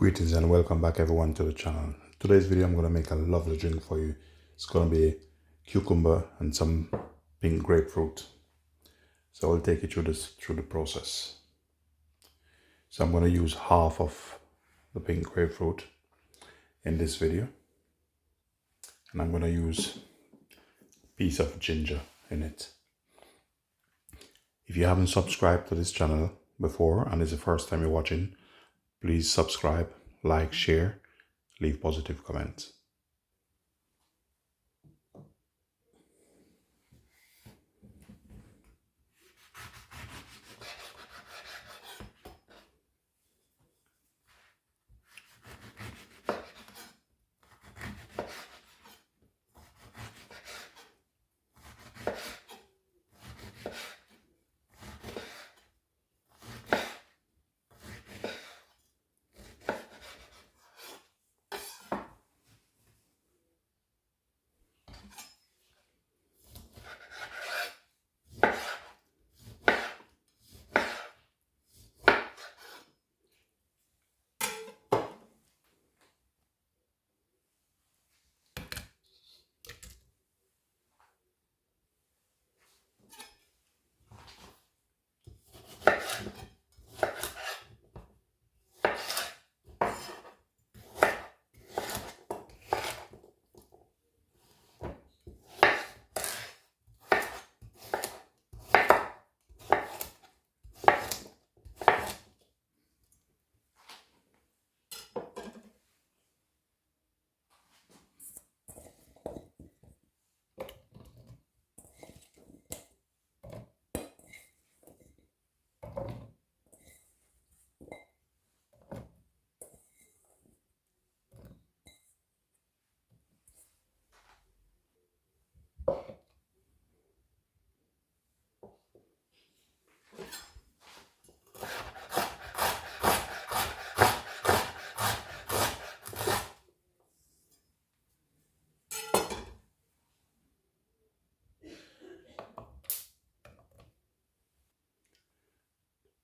Greetings and welcome back everyone to the channel. Today's video I'm going to make a lovely drink for you. It's going to be cucumber and some pink grapefruit. So I'll take you through the process. So I'm going to use half of the pink grapefruit in this video. And I'm going to use a piece of ginger in it. If you haven't subscribed to this channel before and it's the first time you're watching, please subscribe, like, share, leave positive comments.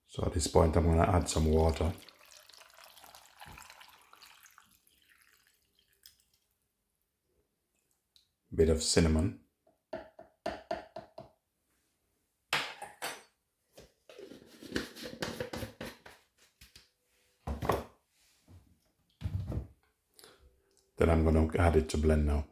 So at this point I'm going to add some water. Bit of cinnamon. Then I'm going to add it to blend now.